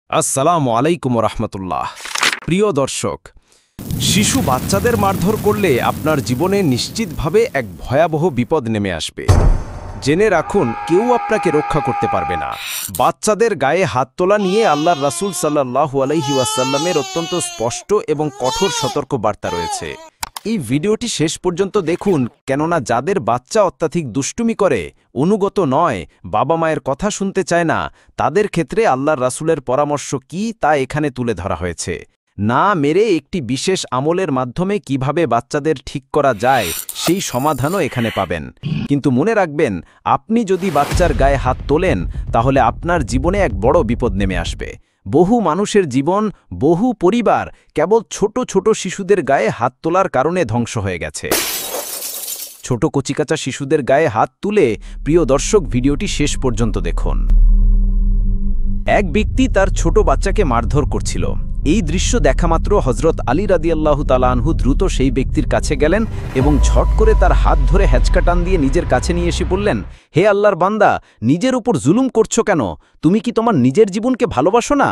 আসসালামু আলাইকুম রাহমাতুল্লাহ। প্রিয় দর্শক, শিশু বাচ্চাদের মারধর করলে আপনার জীবনে নিশ্চিতভাবে এক ভয়াবহ বিপদ নেমে আসবে। জেনে রাখুন, কেউ আপনাকে রক্ষা করতে পারবে না। বাচ্চাদের গায়ে হাত তোলা নিয়ে আল্লাহর রাসূল সাল্লাল্লাহু আলাইহি ওয়াসাল্লামের অত্যন্ত স্পষ্ট এবং কঠোর সতর্ক বার্তা রয়েছে। এই ভিডিওটি শেষ পর্যন্ত দেখুন, কেননা যাদের বাচ্চা অত্যাধিক দুষ্টুমি করে, অনুগত নয়, বাবা মায়ের কথা শুনতে চায় না, তাদের ক্ষেত্রে আল্লাহর রাসূলের পরামর্শ কি তা এখানে তুলে ধরা হয়েছে। না মেরে একটি বিশেষ আমলের মাধ্যমে কিভাবে বাচ্চাদের ঠিক করা যায় সেই সমাধানও এখানে পাবেন। কিন্তু মনে রাখবেন, আপনি যদি বাচ্চার গায়ে হাত তোলেন তাহলে আপনার জীবনে এক বড় বিপদ নেমে আসবে। বহু মানুষের জীবন, বহু পরিবার কেবল ছোট ছোট শিশুদের গায়ে হাত তোলার কারণে ধ্বংস হয়ে গেছে। ছোট কচিকাঁচা শিশুদের গায়ে হাত তুলে প্রিয় দর্শক, ভিডিওটি শেষ পর্যন্ত দেখুন। এক ব্যক্তি তার ছোট বাচ্চাকে মারধর করছিল। এই দৃশ্য দেখামাত্র হযরত আলী রাদিয়াল্লাহু তাআলা আনহু দ্রুত সেই ব্যক্তির কাছে গেলেন এবং ঝট করে তার হাত ধরে হ্যাঁচকা টান দিয়ে নিজের কাছে নিয়ে এসে বললেন, হে আল্লাহর বান্দা, নিজের উপর জুলুম করছো কেন? তুমি কি তোমার নিজের জীবনকে ভালোবাসো না?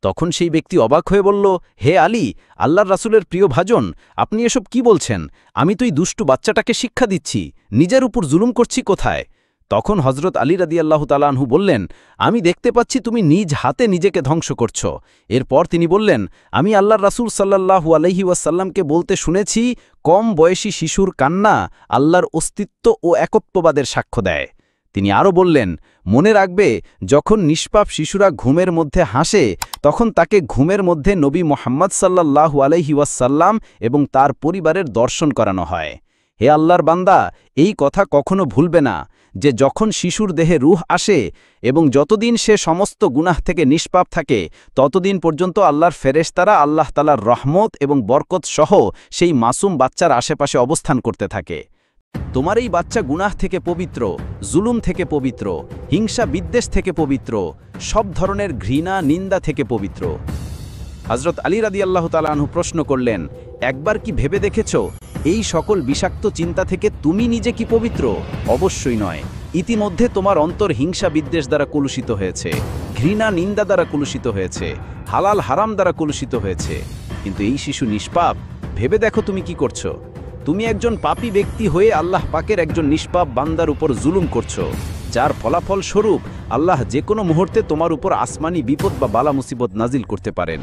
তখন সেই ব্যক্তি অবাক হয়ে বলল, হে আলী, আল্লাহর রাসূলের প্রিয় ভাজন, আপনি এসব কি বলছেন? আমি তো এই দুষ্টু বাচ্চাটাকে শিক্ষা দিচ্ছি, নিজের উপর জুলুম করছি কোথায়? তখন হযরত আলী রাদিয়াল্লাহু তাআলা আনহু বললেন, আমি দেখতে পাচ্ছি তুমি নিজ হাতে নিজেকে ধ্বংস করছো। এরপর তিনি বললেন, আমি আল্লাহর রাসূল সাল্লাল্লাহু আলাইহি ওয়াসাল্লামকে বলতে শুনেছি, কম বয়সী শিশুর কান্না আল্লাহর অস্তিত্ব ও একত্ববাদের সাক্ষ্য দেয়। তিনি আরও বললেন, মনে রাখবে, যখন নিষ্পাপ শিশুরা ঘুমের মধ্যে হাসে তখন তাকে ঘুমের মধ্যে নবী মুহাম্মদ সাল্লাল্লাহু আলাইহি ওয়াসাল্লাম এবং তার পরিবারের দর্শন করানো হয়। হে আল্লাহর বান্দা, এই কথা কখনো ভুলবে না যে যখন শিশুর দেহে রূহ আসে এবং যতদিন সে সমস্ত গুনাহ থেকে নিষ্পাপ থাকে, ততদিন পর্যন্ত আল্লাহর ফেরেশতারা আল্লাহ তাআলার রহমত এবং বরকত সহ সেই মাসুম বাচ্চার আশেপাশে অবস্থান করতে থাকে। তোমার এই বাচ্চা গুনাহ থেকে পবিত্র, জুলুম থেকে পবিত্র, হিংসা বিদ্বেষ থেকে পবিত্র, সব ধরনের ঘৃণা নিন্দা থেকে পবিত্র। হযরত আলী রাদিয়াল্লাহু তাআলা আনহু প্রশ্ন করলেন, একবার কি ভেবে দেখেছ, এই সকল বিষাক্ত চিন্তা থেকে তুমি নিজে কি পবিত্র? অবশ্যই নয়। ইতিমধ্যে তোমার অন্তর হিংসা বিদ্বেষ দ্বারা কলুষিত হয়েছে, ঘৃণা নিন্দা দ্বারা কলুষিত হয়েছে, হালাল হারাম দ্বারা কলুষিত হয়েছে। কিন্তু এই শিশু নিষ্পাপ। ভেবে দেখো তুমি কি করছো। তুমি একজন পাপী ব্যক্তি হয়ে আল্লাহ পাকের একজন নিষ্পাপ বান্দার উপর জুলুম করছো, যার ফলাফল স্বরূপ আল্লাহ যে কোনো মুহূর্তে তোমার উপর আসমানি বিপদ বা বালা মুসিবত নাজিল করতে পারেন।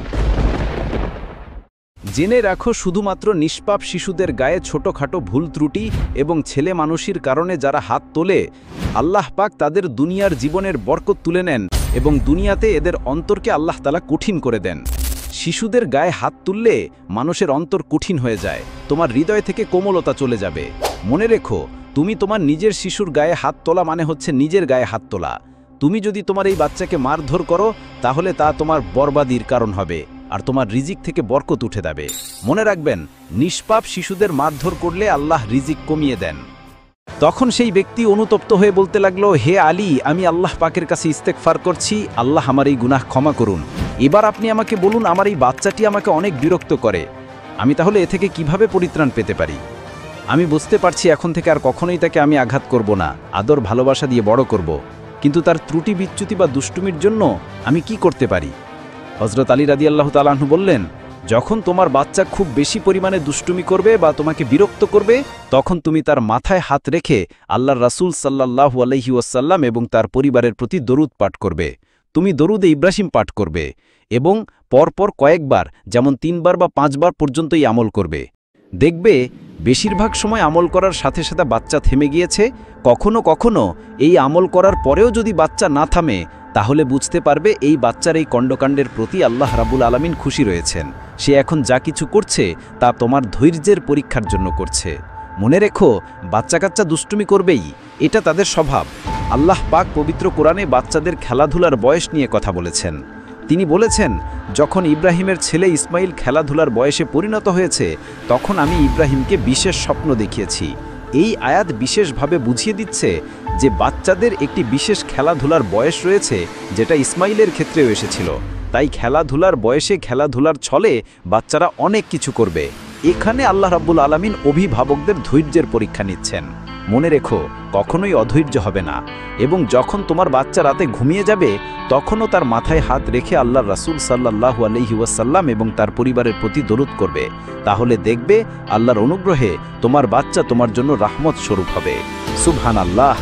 জেনে রাখো, শুধুমাত্র নিষ্পাপ শিশুদের গায়ে ছোটখাটো ভুল ত্রুটি এবং ছেলে মানুষের কারণে যারা হাত তোলে, আল্লাহ পাক তাদের দুনিয়ার জীবনের বরকত তুলে নেন এবং দুনিয়াতে এদের অন্তরকে আল্লাহ তাআলা কঠিন করে দেন। শিশুদের গায়ে হাত তুললে মানুষের অন্তর কঠিন হয়ে যায়, তোমার হৃদয় থেকে কোমলতা চলে যাবে। মনে রেখো, তুমি তোমার নিজের শিশুর গায়ে হাত তোলা মানে হচ্ছে নিজের গায়ে হাত তোলা। তুমি যদি তোমার এই বাচ্চাকে মারধর করো তাহলে তা তোমার বরবাদির কারণ হবে আর তোমার রিজিক থেকে বরকত উঠে যাবে। মনে রাখবেন, নিষ্পাপ শিশুদের মারধর করলে আল্লাহ রিজিক কমিয়ে দেন। তখন সেই ব্যক্তি অনুতপ্ত হয়ে বলতে লাগলো, হে আলী, আমি আল্লাহ পাকের কাছে ইস্তেগফার করছি, আল্লাহ আমার এই গুনাহ ক্ষমা করুন। এবার আপনি আমাকে বলুন, আমার এই বাচ্চাটি আমাকে অনেক বিরক্ত করে, আমি তাহলে এ থেকে কিভাবে পরিত্রাণ পেতে পারি? আমি বুঝতে পারছি এখন থেকে আর কখনোই তাকে আমি আঘাত করব না, আদর ভালোবাসা দিয়ে বড় করব, কিন্তু তার ত্রুটি বিচ্যুতি বা দুষ্টুমির জন্য আমি কি করতে পারি? হযরত আলী রাদিয়াল্লাহু তাআলা আনহু বললেন, যখন তোমার বাচ্চা খুব বেশি পরিমাণে দুষ্টুমি করবে বা তোমাকে বিরক্ত করবে, তখন তুমি তার মাথায় হাত রেখে আল্লাহর রাসূল সাল্লাল্লাহু আলাইহি ওয়াসাল্লাম এবং তার পরিবারের প্রতি দরুদ পাঠ করবে। তুমি দরুদে ইব্রাহিম পাঠ করবে এবং পরপর কয়েকবার, যেমন 3 বার বা 5 বার পর্যন্ত এই আমল করবে। দেখবে বেশিরভাগ সময় আমল করার সাথে সাথে বাচ্চা থেমে গিয়েছে। কখনো কখনো এই আমল করার পরেও যদি বাচ্চা না থামে, তাহলে বুঝতে পারবে এই বাচ্চার এই কণ্ডকাণ্ডের প্রতি আল্লাহ রাব্বুল আলামিন খুশি রয়েছেন। সে এখন যা কিছু করছে তা তোমার ধৈর্যের পরীক্ষার জন্য করছে। মনে রেখো, বাচ্চা কাচ্চা দুষ্টুমি করবেই, এটা তাদের স্বভাব। আল্লাহ পাক পবিত্র কোরআনে বাচ্চাদের খেলাধুলার বয়স নিয়ে কথা বলেছেন। তিনি বলেছেন, যখন ইব্রাহিমের ছেলে ইসমাইল খেলাধুলার বয়সে পরিণত হয়েছে, তখন আমি ইব্রাহিমকে বিশেষ স্বপ্ন দেখিয়েছি। এই আয়াত বিশেষভাবে বুঝিয়ে দিচ্ছে যে বাচ্চাদের একটি বিশেষ খেলাধুলার বয়স রয়েছে, যেটা ইসমাইলের ক্ষেত্রেও এসেছিল। তাই খেলাধুলার বয়সে খেলাধুলার ছলে বাচ্চারা অনেক কিছু করবে। এখানে আল্লাহ রাব্বুল আলামিন অভিভাবকদের ধৈর্যের পরীক্ষা নিচ্ছেন। মনে রেখো, কখনোই অধৈর্য হবে না। এবং যখন তোমার বাচ্চা রাতে ঘুমিয়ে যাবে, তখনও তার মাথায় হাত রেখে আল্লাহর রাসূল সাল্লাল্লাহু আলাইহি ওয়াসাল্লাম এবং তার পরিবারের প্রতি দরুদ করবে। তাহলে দেখবে আল্লাহর অনুগ্রহে তোমার বাচ্চা তোমার জন্য রাহমত স্বরূপ হবে। সুবহানাল্লাহ।